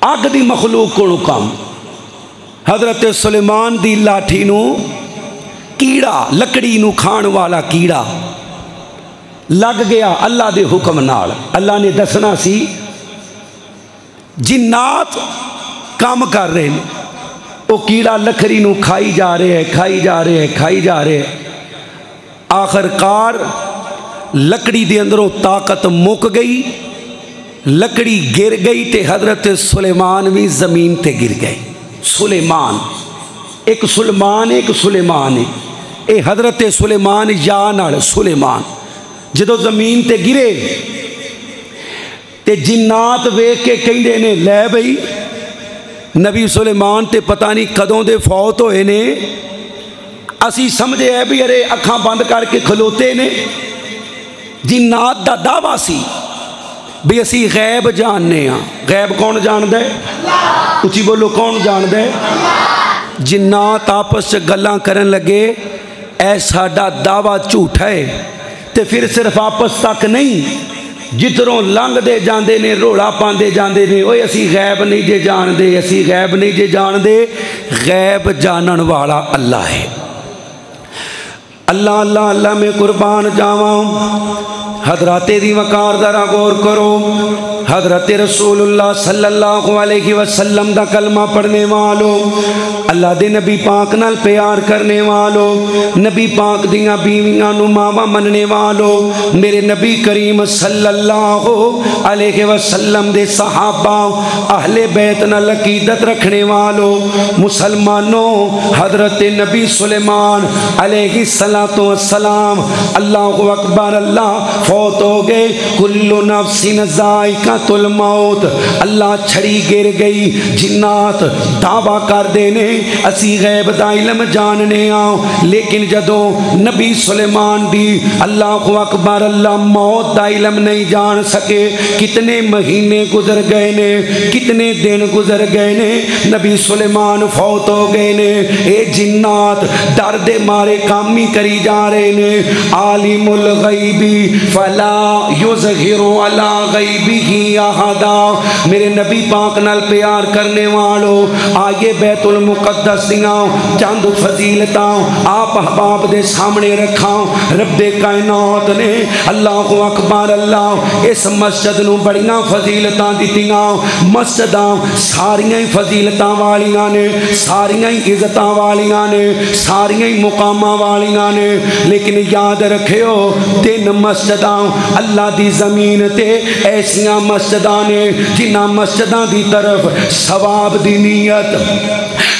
اگ دی مخلوق کو کم. حضرت سلیمان دی لاٹھی نو کیڑا لکڑی نو کھان والا کیڑا لگ گیا اللہ دے حکم نال. اللہ نے دسنا سی جنات کام کر رہے ہیں, وہ کیڑا لکڑی نو کھائی جا رہے ہیں کھائی جا رہے ہیں کھائی جا رہے ہیں. آخر کار لکڑی دے اندروں طاقت مک گئی, لکڑی گر گئی تے حضرت سلیمان بھی زمین تے گر گئے. سلیمان ایک سلمان ایک سلیمان ہے. اے حضرت سلیمان یا نال سلیمان جدو زمین تے گرے تے جنات ویکھ کے کہندے نے لے بھئی نبی سلیمان تے پتہ نہیں کدوں دے فوت ہوئے نے, اسی سمجھے ہے بھی ارے اکھاں بند کر کے کھلوتے نے. جنات دا دعویٰ سی بھی اسی غیب جاننے ہاں. غیب کون جان دے؟ اچھی بولو کون جان دے؟ جنات آپس گلاں کرن لگے اے ساڈا دعویٰ جھوٹا ہے. تے پھر صرف آپس تک نہیں, جتروں لنگ دے جاندے نے روڑا پاندے جاندے نے اوے اسی غیب نہیں جے جان دے, اسی غیب نہیں جے جان دے. غیب جانن والا اللہ ہے. اللہ اللہ اللہ میں قربان جاواں. حضرات دی وقار ذرا غور کرو. حضرت رسول اللہ صلی اللہ علیہ وسلم دا کلمہ پڑھنے والو, اللہ دے نبی پاک نال پیار کرنے والو, نبی پاک دیاں بیویاں نو ماوا مننے والو, میرے نبی کریم صلی اللہ علیہ وسلم دے صحابہ اہل بیت نال عقیدت رکھنے والو, مسلمانوں حضرت نبی سلیمان علیہ السلام اللہ اکبر اللہ فوت ہو گئے. کل نفس ذائقۃ الموت, اللہ چھڑی گر گئی. جنات دعویٰ کر دینے اسی غیب دا علم جاننے آؤ, لیکن جدوں نبی سلیمان دی اللہ اکبر اللہ موت دا علم نہیں جان سکے. کتنے مہینے گزر گئے نے, کتنے دن گزر گئے نے, نبی سلیمان فوت ہو گئے نے. اے جنات ڈر دے مارے کام ہی کری جا رہے نے. عالم الغیبی فلا یظہر علی غیبہ احدا. میرے نبی پاک نال پیار کرنے والو آئیے بیت المقدس دیاں چند فضیلتاں آپ احباب دے سامنے رکھاں. رب کائنات نے اللہ اکبر اللہ اس مسجد نو بڑیاں فضیلتاں دتیاں. مسجداں ساریاں فضیلتاں والیاں نے, ساریاں عزتاں والیاں نے, ساریاں مقاماں والیاں نے, لیکن یاد رکھیو تین مسجداں اللہ دی زمین تے ایسیاں مسجداں نے جنہ مسجداں دی طرف ثواب دی نیت,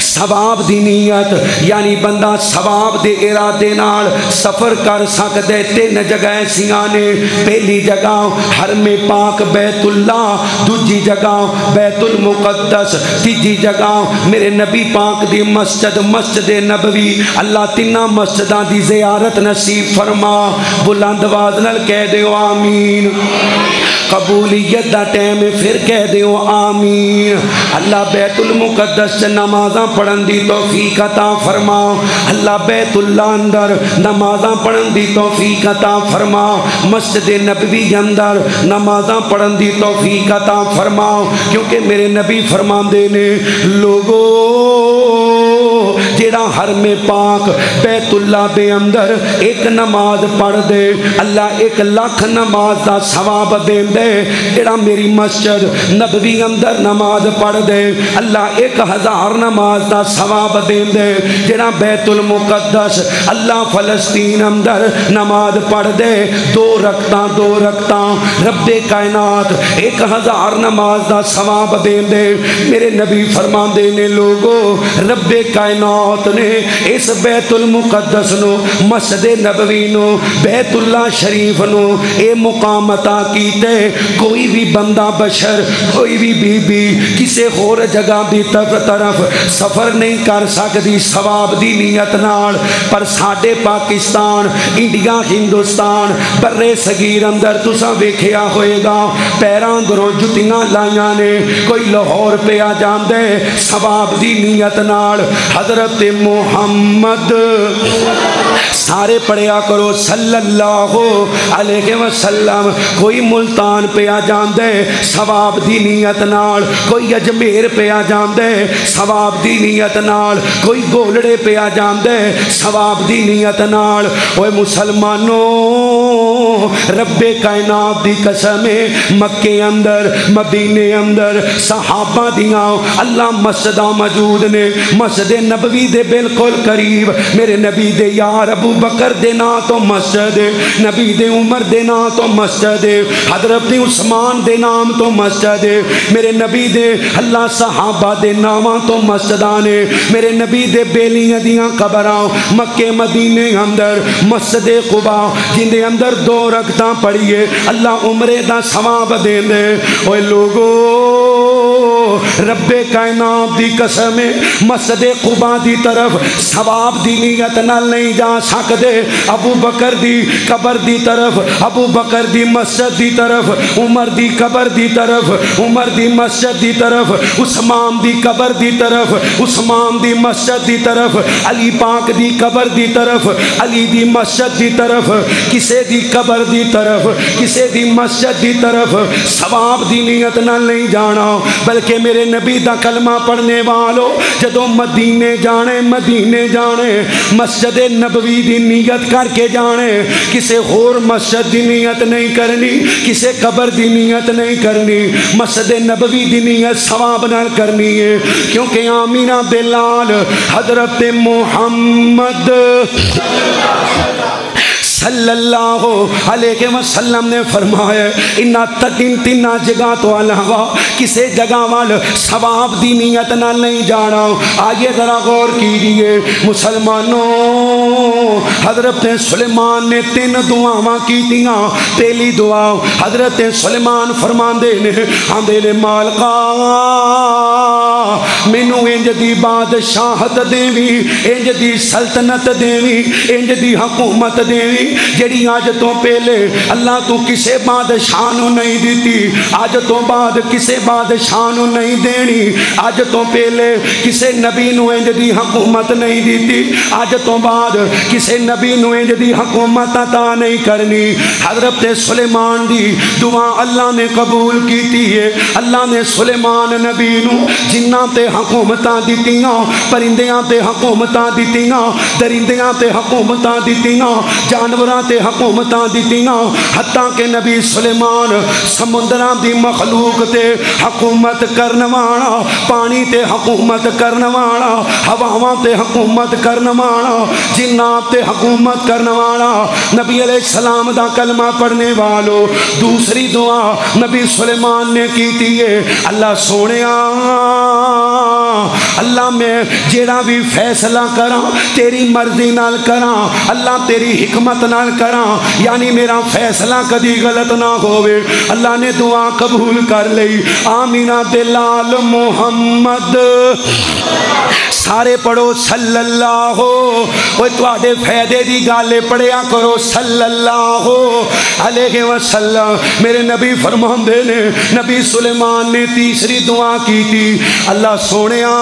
ثواب دی نیت یعنی بندہ ثواب دے ارادے نال سفر کر سکدے. تین جگہ ایسیاں نے, پہلی جگہ حرم پاک بیت اللہ, دوجی جگہ بیت المقدس, تیجی جگہ میرے نبی پاک دی مسجد مسجد نبوی. اللہ تیناں مسجداں دی زیارت نصیب فرما. بلند آواز نال کہہ دیو آمین. قبولیت دا ٹائم پھر کہہ دیو آمین. اللہ بیت المقدس سے نمازاں پڑھن دی توفیق عطا فرما. اللہ بیت اللہ اندر نمازاں پڑھن دی توفیق عطا فرما. مسجد نبوی اندر نمازاں پڑھن دی توفیق عطا فرما. کیونکہ میرے نبی فرماندے نے لوگو جیڑا حرم پاک بیت اللہ دے اندر ایک نماز پڑھ دے اللہ 1,00,000 نماز دا ثواب دے دے. جیڑا میری مسجد نبوی اندر نماز پڑھ دے اللہ 1,000 نماز دا ثواب دے دے. جیڑا بیت المقدس اللہ فلسطین اندر نماز پڑھ دے 2 رکعتاں رب کائنات 1,000 نماز دا ثواب دے دے. میرے نبی فرماندے نے لوگو رب کائنات نے اس بیت المقدس نو مسجد نبوی نو بیت اللہ شریف نو اے مقام عطا کیتے. کوئی بھی بندہ بشر کوئی بھی بی بی کسے اور جگہ دی طرف سفر نہیں کر سکتی ثواب دی نیت نال. پر ساڈے پاکستان انڈیا ہندوستان برے صغیر اندر تساں ویکھیا ہوئے گا پیراں اندروں جتیاں لائیاں نے کوئی لاہور پہ آ جاندے ثواب دی نیت نال. حضرت حضرت محمد سارے پڑھیا کرو صلی اللہ علیہ وسلم. کوئی ملتان پیا جاندے ثواب دی نیت نال, کوئی اجمیر پیا جاندے ثواب دی نیت نال, کوئی گولڑے پیا جاندے ثواب دی نیت نال. اوے مسلمانوں رب کائنات دی قسم مکے اندر مدینے اندر صحابہ دیاں اللہ مسجداں موجود نے. مسجد نبوی دے بالکل قریب میرے نبی دے یار ابو بکر دے نام تو مسجد, نبی دے عمر دے نام تو مسجد, حضرت عثمان دے نام تو مسجد, میرے نبی دے اللہ صحابہ دے ناماں تو مسجداں نے. میرے نبی دے بیلیاں دیاں قبراں مکے مدینے اندر مسجد قباء جن دے اندر 2 رکعتاں پڑھیے اللہ عمرے دا ثواب دیندے. اوے لوگو رب کائنات دی قسم مسجد قباء دی طرف ثواب دی نیت نال نہیں جا سکدے. ابو بکر دی قبر دی طرف, ابو بکر دی مسجد دی طرف, عمر دی قبر دی طرف, عمر دی مسجد دی طرف, عثمان دی قبر دی طرف, عثمان دی مسجد دی طرف, علی پاک دی قبر دی طرف, علی دی مسجد دی طرف, کسے دی قبر دی طرف, کسے دی مسجد دی طرف ثواب دی نیت نال نہیں جانا. بلکہ میرے نبی دا کلمہ پڑھنے والو جدو مدینے جانے مسجد نبوی دی نیت کر کے جانے, کسے اور مسجد دی نیت نہیں کرنی, کسے قبر دی نیت نہیں کرنی, مسجد نبوی دی نیت ثواب نال کرنی ہے. کیونکہ آمینہ بلال حضرت محمد صلی اللہ علیہ وسلم نے فرمایا انہا تین جگہ تو علاوہ کسے جگہ وال ثواب دی نیت نہ نہیں جانا. آئیے ذرا غور کیجئے مسلمانوں, حضرت سلیمان نے 3 دعاواں کی تیاں. پہلی دعا حضرت سلیمان فرماندے نے آندے نے مالکا مینوں انج دی بادشاہت دیوی, انج دی سلطنت دیوی, انج دی حکومت دیوی جڑی آج تو پہلے اللہ تو کسے بادشاہ نو نہیں دیتی, آج تو بعد کسے بادشاہ نو نہیں دینی, آج تو پہلے کسے نبی نو انج دی حکومت نہیں دیتی, آج تو بعد کسے نبی نو انج دی حکومت عطا نہیں کرنی. حضرت سلیمان دی دعا اللہ نے قبول کیتی ہے. اللہ نے سلیمان نبی نو جناں تے حکومتاں دیتیاں, پرندیاں تے حکومتاں دیتیاں, درندیاں تے حکومتاں دیتیاں, جانوراں تے حکومتاں دیتیاں, حتیٰ کہ نبی سلیمان سمندراں دی مخلوق تے حکومت کرن والا, پانی تے حکومت کرن والا, ہواواں تے حکومت کرن والا, جنات تے حکومت کرن والا. نبی علیہ السلام دا کلمہ پڑھنے والو دوسری دعا نبی سلیمان نے کیتی ہے اللہ سونیا اللہ میں جیڑا بھی فیصلہ کراں تیری مرضی نال کراں, اللہ تیری حکمت نال کراں, یعنی میرا فیصلہ کدی غلط نہ ہوئے. اللہ نے دعا قبول کر لئی. آمینہ دلال محمد سارے پڑھو صلی اللہ وہ تواڈے فائدے دی گالے پڑھیا کرو صلی اللہ علیہ وسلم. میرے نبی فرماندے نے نبی سلیمان نے تیسری دعا کی تھی اللہ سونیا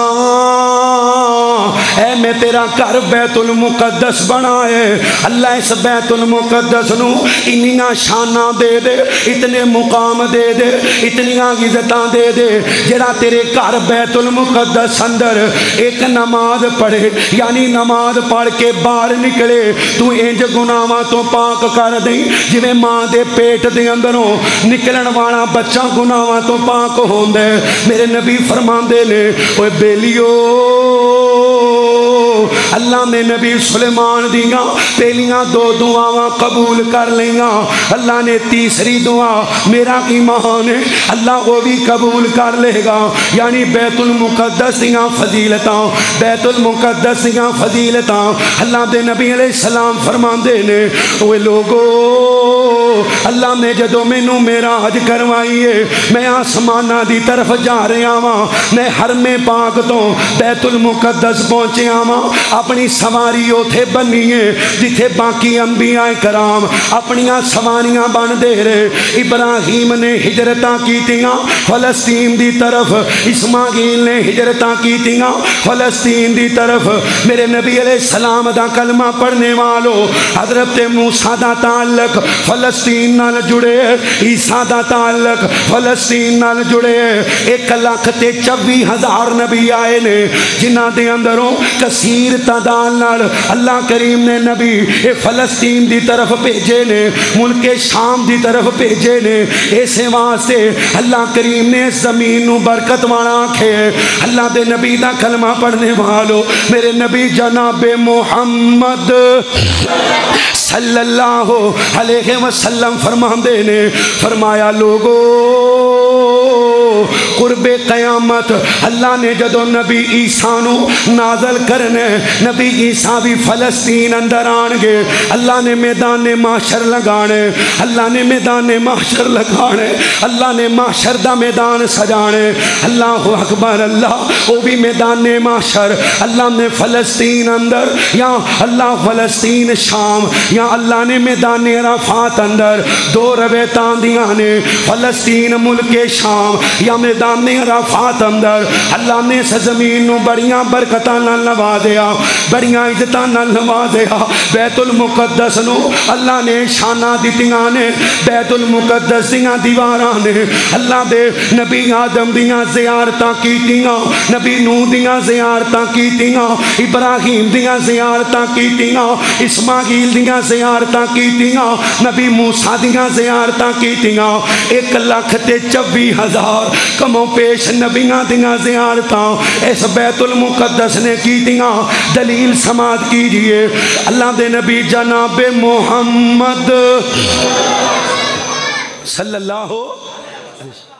اے میں تیرا گھر بیت المقدس بنائے, اللہ اس بیت المقدس نو انیاں شاناں دے دے, اتنے مقام دے دے, اتنیاں عزتاں دے دے جڑا تیرے گھر بیت المقدس اندر ایک نماز پڑھے, یعنی نماز پڑھ کے باہر نکلے تو انج گناہاں تو پاک کر دیں جویں ماں دے پیٹ دے اندروں نکلن والا بچہ گناہاں تو پاک ہوندے. میرے نبی فرماندے نے اوے بیلیو اللہ نے نبی سلیمان دیاں پہلیاں 2 دعاواں قبول کر لیاں. اللہ نے تیسری دعا میرا ایمان ہے اللہ وہ بھی قبول کر لے گا, یعنی بیت المقدس دیاں فضیلتاں, بیت المقدس دیاں فضیلتاں. اللہ دے نبی علیہ السلام فرماندے نے اوے لوگو اللہ نے جدو مینوں معراج کروائیے میں آسمانہ دی طرف جا رہا ہاں میں حرم پاک تو بیت المقدس پہنچیا ہاں اپنی سواری اوتھے بنیے جتھے باقی انبیاء کرام اپنیاں سواریاں بن دے رہے ابراہیم نے ہجرتاں کیتیاں فلسطین دی طرف اسماعیل نے ہجرتاں کیتیاں فلسطین دی طرف میرے نبی علیہ السلام دا کلمہ پڑھنے والو حضرت موسیٰ دا تعلق فلسطین نال جڑے عیسیٰ دا تعلق فلسطین نال جڑے 1,24,000 نبی آئے نے جنہ دے اندروں کثیر تعداد نال اللہ کریم نے نبی فلسطین دی طرف بھیجے نے ملک شام دی طرف بھیجے نے ایسے واسطے اللہ کریم نے زمین نو برکت والا آکھے اللہ دے نبی دا کلمہ پڑھنے والو میرے نبی جناب محمد صلی اللہ علیہ وسلم فرماندے نے فرمایا لوگو قرب قیامت اللہ نے جدو نبی عیسیٰ نو نازل کرنے نبی عیسیٰ بھی فلسطین اندر آنگے اللہ نے میدان محشر لگانے اللہ نے میدان محشر لگانے اللہ نے محشر دا میدان سجانے اللہ اکبر اللہ وہ بھی میدان محشر اللہ نے فلسطین اندر یا اللہ فلسطین شام یا اللہ نے میدان عرفات اندر دو رویتان دیاں نے فلسطین ملک شام یا میدان عرفات اندر اللہ نے زمین نو بڑیاں برکتاں نال نوازیا بڑیاں عزتاں نال نوازیا بیت المقدس نو اللہ نے شاناں دتیاں نے بیت المقدس دیاں دیواراں نے اللہ دے نبی آدم دیاں زیارتاں کیتیاں نبی نوح دیاں زیارتاں کیتیاں ابراہیم دیاں زیارتاں کیتیاں اسماعیل دیاں زیارتاں کیتیاں نبی موسیٰ دیاں زیارتاں کیتیاں 1,24,000 کموں پیش نبیاں دیاں زیارتاں اس بیت المقدس نے کیتیاں دلیل سماعت کیجئے اللہ دے نبی جناب محمد صلی اللہ علیہ وسلم